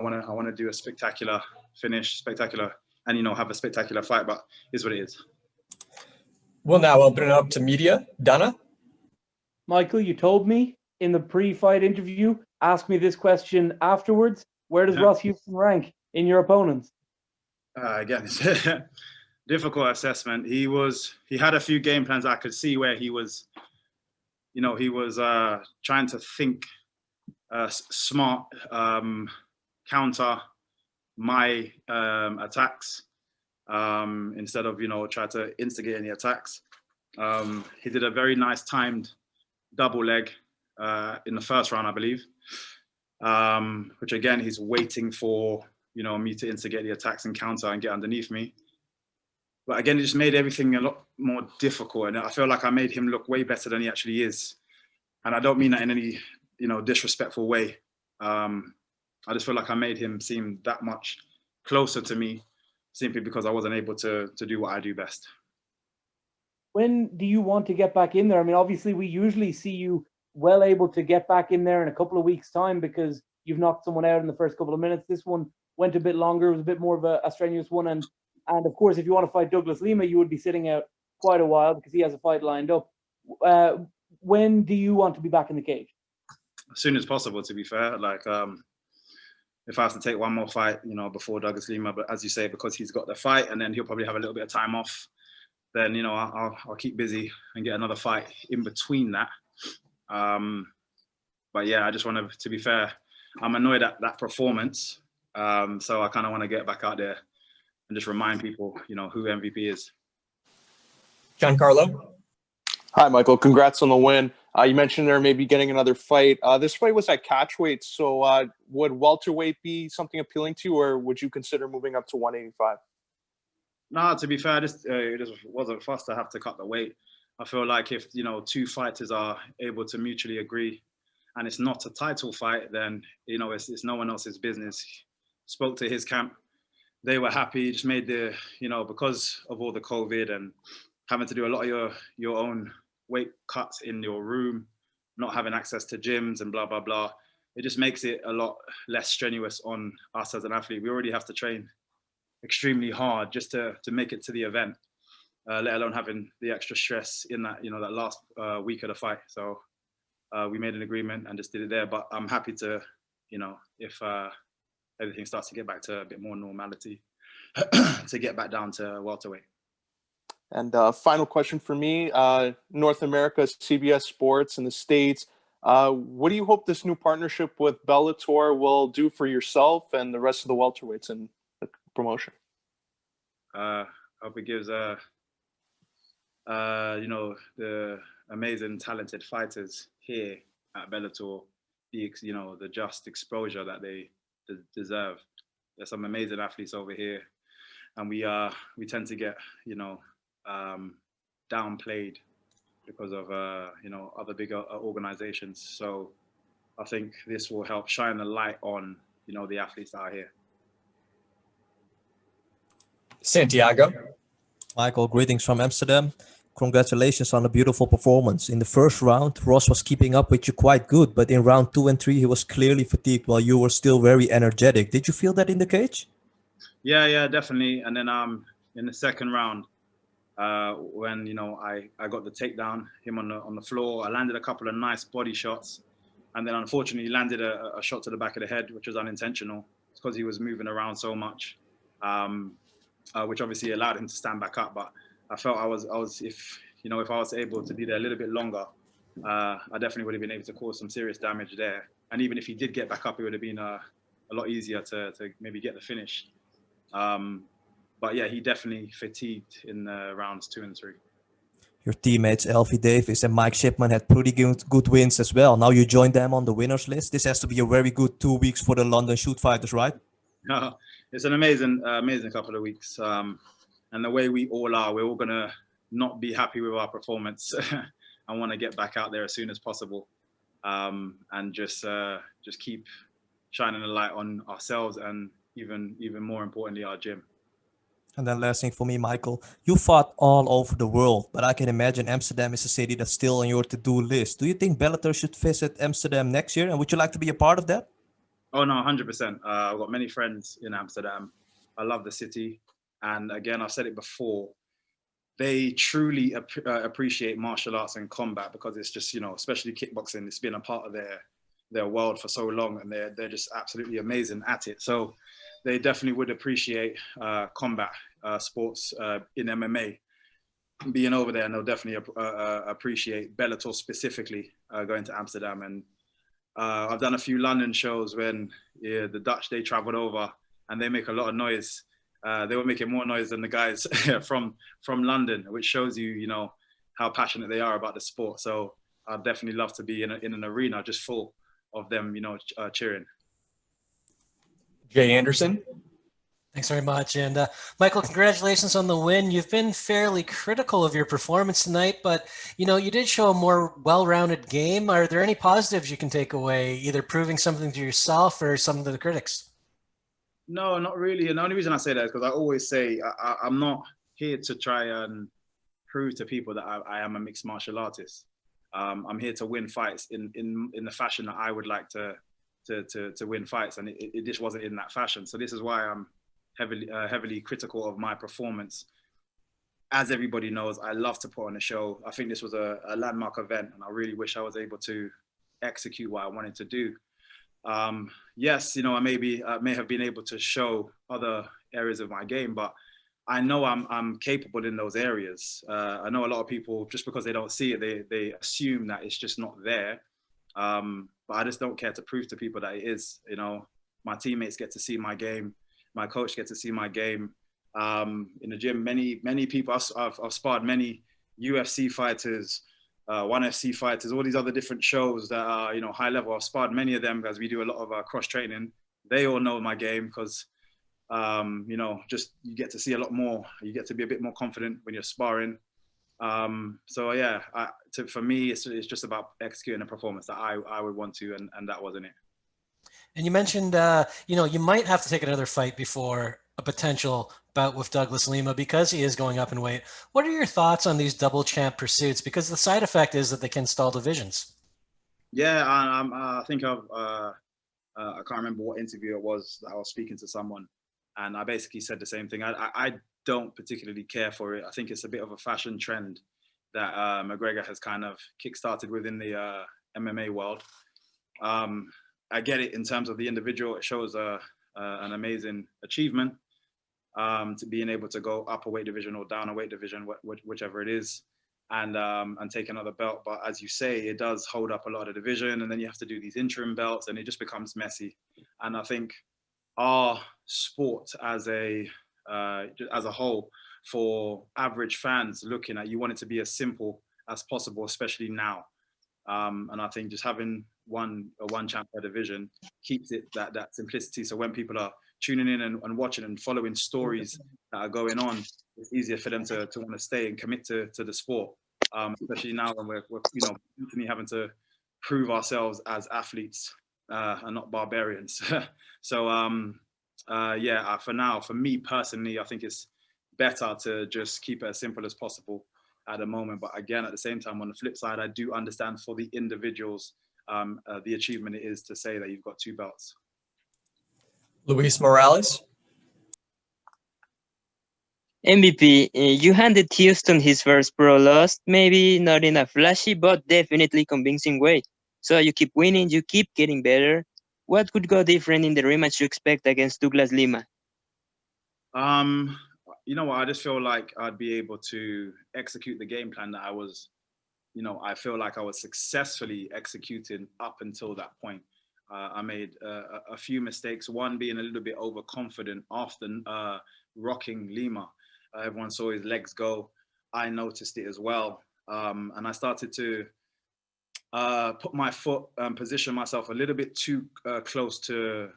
want to do a spectacular finish, spectacular, and have a spectacular fight. But it's what it is. We'll now open it up to media. Dana? Michael, you told me in the pre-fight interview, ask me this question afterwards. Where does Ross Houston rank in your opponents? Again, it's a difficult assessment. He had a few game plans. I could see where he was, trying to think smart, counter my attacks instead of, try to instigate any attacks. He did a very nice timed double leg in the first round, I believe, which again, he's waiting for, me to instigate the attacks and counter and get underneath me. But again, it just made everything a lot more difficult. And I feel like I made him look way better than he actually is. And I don't mean that in any, disrespectful way. I just feel like I made him seem that much closer to me simply because I wasn't able to do what I do best. When do you want to get back in there? I mean, obviously, we usually see you well able to get back in there in a couple of weeks' time because you've knocked someone out in the first couple of minutes. This one went a bit longer. It was a bit more of a strenuous one. And of course, if you want to fight Douglas Lima, you would be sitting out quite a while because he has a fight lined up. When do you want to be back in the cage? As soon as possible, to be fair. Like, if I have to take one more fight, before Douglas Lima, but as you say, because he's got the fight and then he'll probably have a little bit of time off, then, I'll keep busy and get another fight in between that. But yeah, I just want to be fair, I'm annoyed at that performance. So I kind of want to get back out there and just remind people, who MVP is. Giancarlo? Hi, Michael. Congrats on the win. You mentioned there maybe getting another fight. This fight was at catchweight, so would welterweight be something appealing to you, or would you consider moving up to 185? No, to be fair, it just wasn't fast to have to cut the weight. I feel like if, two fighters are able to mutually agree and it's not a title fight, then, it's no one else's business. Spoke to his camp. They were happy, just made because of all the COVID and having to do a lot of your own weight cuts in your room, not having access to gyms and blah, blah, blah. It just makes it a lot less strenuous on us as an athlete. We already have to train extremely hard just to make it to the event, let alone having the extra stress in that, that last week of the fight. So we made an agreement and just did it there. But I'm happy to, if everything starts to get back to a bit more normality, to get back down to welterweight. And final question for me, North America, CBS Sports in the States. What do you hope this new partnership with Bellator will do for yourself and the rest of the welterweights in the promotion? I hope it gives, the amazing, talented fighters here at Bellator, the just exposure that they deserve. There's some amazing athletes over here, and we tend to get, downplayed because of other bigger organizations. So I think this will help shine the light on the athletes that are here. Santiago? Michael, greetings from Amsterdam. Congratulations on a beautiful performance. In the first round, Ross was keeping up with you quite good, but in round 2 and 3, he was clearly fatigued while you were still very energetic. Did you feel that in the cage? Yeah, definitely. And then in the second round, when I got the takedown, him on the floor, I landed a couple of nice body shots, and then unfortunately landed a shot to the back of the head, which was unintentional. It's because he was moving around so much, which obviously allowed him to stand back up. But I felt if I was able to be there a little bit longer, I definitely would have been able to cause some serious damage there. And even if he did get back up, it would have been a lot easier to maybe get the finish. But yeah, he definitely fatigued in rounds 2 and 3. Your teammates Elfie Davis and Mike Shipman had pretty good wins as well. Now you joined them on the winners list. This has to be a very good 2 weeks for the London shoot fighters, right? It's an amazing couple of weeks. And the way we all are, we're all going to not be happy with our performance and want to get back out there as soon as possible. And just keep shining a light on ourselves and even more importantly, our gym. And then last thing for me, Michael, you fought all over the world, but I can imagine Amsterdam is a city that's still on your to-do list. Do you think Bellator should visit Amsterdam next year? And would you like to be a part of that? Oh no, 100%. I've got many friends in Amsterdam. I love the city, and again, I've said it before. They truly appreciate martial arts and combat because it's just, especially kickboxing. It's been a part of their world for so long, and they're just absolutely amazing at it. So they definitely would appreciate combat sports in MMA. Being over there, and they'll definitely appreciate Bellator specifically going to Amsterdam. And I've done a few London shows when the Dutch, they traveled over and they make a lot of noise. They were making more noise than the guys from London, which shows you, how passionate they are about the sport. So I'd definitely love to be in an arena just full of them, cheering. Jay Anderson. Thanks very much. And Michael, congratulations on the win. You've been fairly critical of your performance tonight, but you did show a more well-rounded game. Are there any positives you can take away, either proving something to yourself or something to the critics? No, not really. And the only reason I say that is because I always say I'm not here to try and prove to people that I am a mixed martial artist. I'm here to win fights in the fashion that I would like to win fights, and it just wasn't in that fashion. So this is why I'm heavily critical of my performance. As everybody knows, I love to put on a show. I think this was a landmark event, and I really wish I was able to execute what I wanted to do. Yes, I may have been able to show other areas of my game, but I know I'm capable in those areas. I know a lot of people, just because they don't see it, they assume that it's just not there. But I just don't care to prove to people that it is. My teammates get to see my game. My coach gets to see my game. In the gym, many people, I've sparred many UFC fighters, ONE FC fighters, all these other different shows that are, high level. I've sparred many of them as we do a lot of cross training. They all know my game because, just you get to see a lot more. You get to be a bit more confident when you're sparring. So yeah, for me, it's just about executing a performance that I would want to, and that wasn't it. And you mentioned, you might have to take another fight before a potential bout with Douglas Lima because he is going up in weight. What are your thoughts on these double champ pursuits? Because the side effect is that they can stall divisions. Yeah, I think I can't remember what interview it was that I was speaking to someone, and I basically said the same thing. I don't particularly care for it. I think it's a bit of a fashion trend that McGregor has kind of kickstarted within the MMA world. I get it in terms of the individual. It shows an amazing achievement to being able to go up a weight division or down a weight division, whichever it is, and take another belt. But as you say, it does hold up a lot of the division, and then you have to do these interim belts, and it just becomes messy. And I think our sport as a whole, for average fans looking at, you want it to be as simple as possible, especially now. And I think just having one champ per division keeps it that simplicity. So when people are tuning in and watching and following stories that are going on, it's easier for them to want to stay and commit to the sport. Especially now when we're constantly having to prove ourselves as athletes and not barbarians. So for now, for me personally, I think it's better to just keep it as simple as possible at the moment. But again, at the same time, on the flip side, I do understand for the individuals the achievement it is to say that you've got 2 belts. Luis Morales. MVP, you handed Houston his first pro loss, maybe not in a flashy, but definitely convincing way. So you keep winning, you keep getting better. What could go different in the rematch you expect against Douglas Lima? You know what? I just feel like I'd be able to execute the game plan that I feel like I was successfully executing up until that point. I made a few mistakes, one being a little bit overconfident after rocking Lima. Everyone saw his legs go. I noticed it as well. And I started to put my foot, position myself a little bit too close to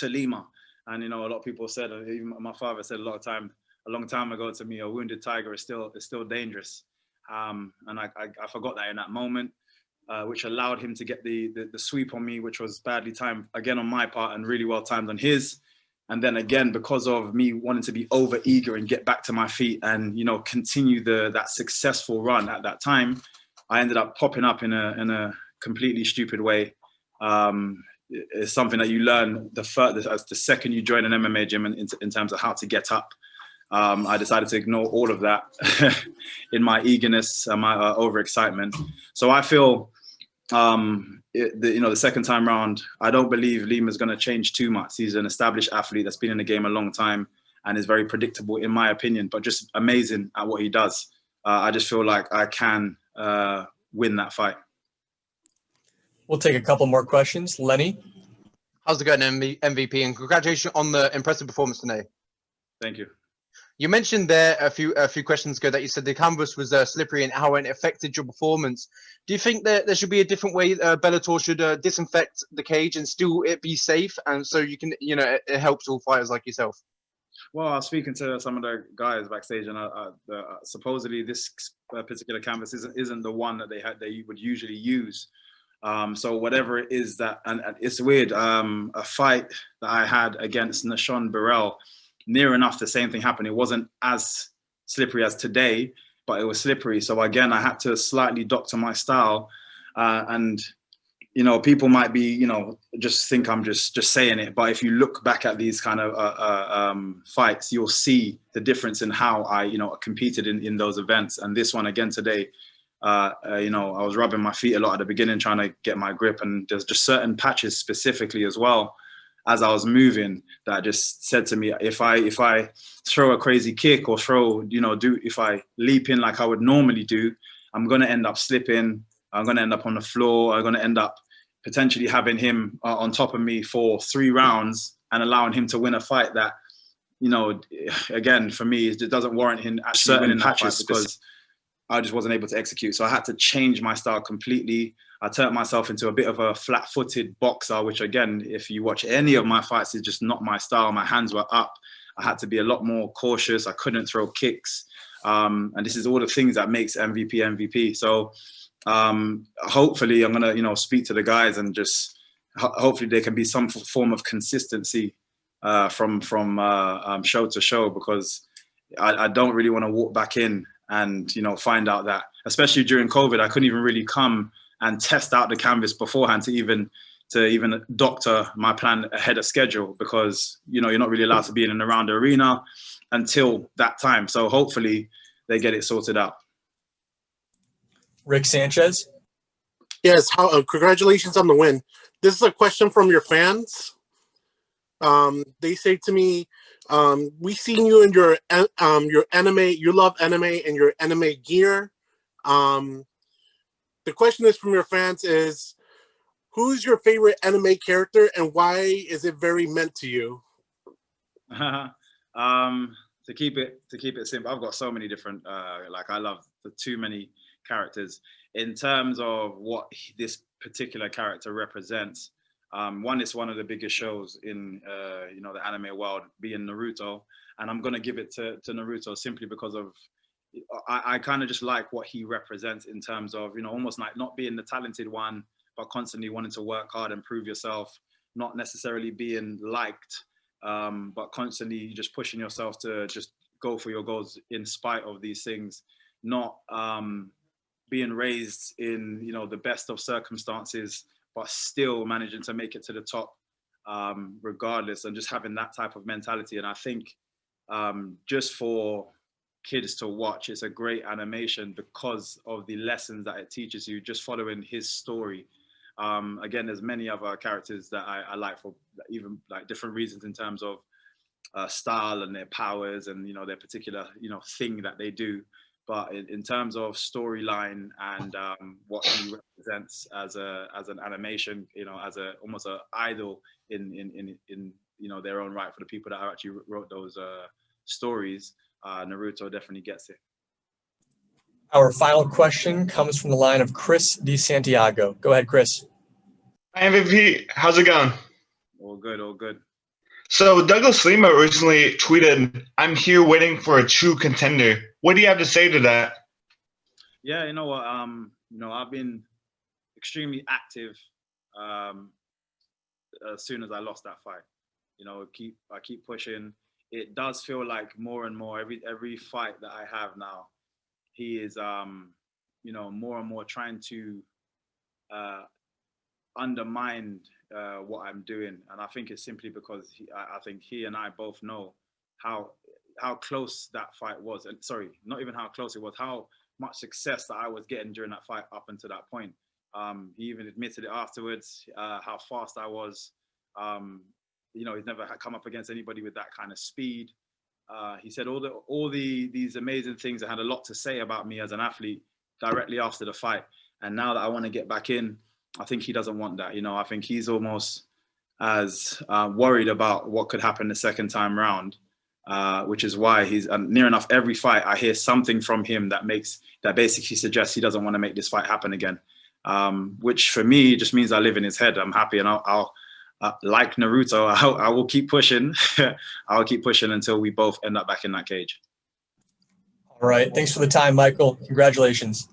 Lima. And, a lot of people said, even my father said a long time ago to me, a wounded tiger is still dangerous. And I forgot that in that moment, which allowed him to get the sweep on me, which was badly timed again on my part and really well timed on his. And then again, because of me wanting to be over eager and get back to my feet and, continue that successful run at that time, I ended up popping up in a completely stupid way. is something that you learn the second you join an MMA gym in terms of how to get up. I decided to ignore all of that in my eagerness and my overexcitement. So I feel, the second time round, I don't believe Lima's going to change too much. He's an established athlete that's been in the game a long time and is very predictable, in my opinion, but just amazing at what he does. I just feel like I can win that fight. We'll take a couple more questions. Lenny? How's it going, MVP? And congratulations on the impressive performance today. Thank you. You mentioned there a few questions ago that you said the canvas was slippery and how it affected your performance. Do you think that there should be a different way Bellator should disinfect the cage and still it be safe, and so you can, it helps all fighters like yourself? Well, I was speaking to some of the guys backstage, and supposedly this particular canvas isn't the one that they would usually use. So whatever it is that, and it's weird. A fight that I had against Nashon Burrell, near enough the same thing happened. It wasn't as slippery as today, but it was slippery. So again, I had to slightly doctor my style, and people might be, just think I'm just saying it. But if you look back at these kind of fights, you'll see the difference in how I, competed in those events. And this one again today, I was rubbing my feet a lot at the beginning, trying to get my grip. And there's just certain patches specifically as well, as I was moving, that just said to me, if I throw a crazy kick or if I leap in like I would normally do, I'm going to end up slipping. I'm going to end up on the floor. I'm going to end up potentially having him on top of me for 3 rounds and allowing him to win a fight that, again, for me, it doesn't warrant him actually winning that fight because I just wasn't able to execute. So I had to change my style completely. I turned myself into a bit of a flat-footed boxer, which again, if you watch any of my fights, is just not my style. My hands were up. I had to be a lot more cautious. I couldn't throw kicks. And this is all the things that makes MVP. So hopefully I'm going to, speak to the guys and just hopefully there can be some form of consistency from show to show, because I don't really want to walk back in and, find out that, especially during COVID, I couldn't even really come and test out the canvas beforehand to even doctor my plan ahead of schedule, because, you're not really allowed to be in and around the arena until that time. So hopefully they get it sorted out. Rick Sanchez? Yes, congratulations on the win. This is a question from your fans. They say to me, we've seen you in your anime, you love anime and your anime gear. The question is from your fans is, who's your favorite anime character and why is it very meant to you? To keep it simple, I've got so many different, I love the too many characters. In terms of what this particular character represents, one is one of the biggest shows in the anime world, being Naruto, and I'm gonna give it to Naruto simply because of I kind of just like what he represents in terms of almost like not being the talented one, but constantly wanting to work hard and prove yourself, not necessarily being liked, but constantly just pushing yourself to just go for your goals in spite of these things, not being raised in the best of circumstances, but still managing to make it to the top regardless, and just having that type of mentality. And I think just for kids to watch, it's a great animation because of the lessons that it teaches you, just following his story. Again, there's many other characters that I like for even like different reasons in terms of style and their powers and their particular thing that they do. But in terms of storyline and what he represents as an animation, as almost an idol in their own right for the people that actually wrote those stories, Naruto definitely gets it. Our final question comes from the line of Chris DeSantiago. Go ahead, Chris. Hi, MVP. How's it going? All good, all good. So Douglas Lima recently tweeted, "I'm here waiting for a true contender." What do you have to say to that? Yeah, you know what? I've been extremely active as soon as I lost that fight. I keep pushing. It does feel like more and more every fight that I have now, he is more and more trying to undermined what I'm doing, and I think it's simply because I think he and I both know how close that fight was, and sorry, not even how close it was, how much success that I was getting during that fight up until that point. He even admitted it afterwards, how fast I was. You know, he's never come up against anybody with that kind of speed. He said all these amazing things that had a lot to say about me as an athlete directly after the fight. And now that I want to get back in, I think he doesn't want that. You know, I think he's almost as worried about what could happen the second time round, which is why he's near enough every fight I hear something from him that basically suggests he doesn't want to make this fight happen again. Which for me just means I live in his head. I'm happy, and I'll like Naruto, I will keep pushing. I will keep pushing until we both end up back in that cage. All right. Thanks for the time, Michael. Congratulations.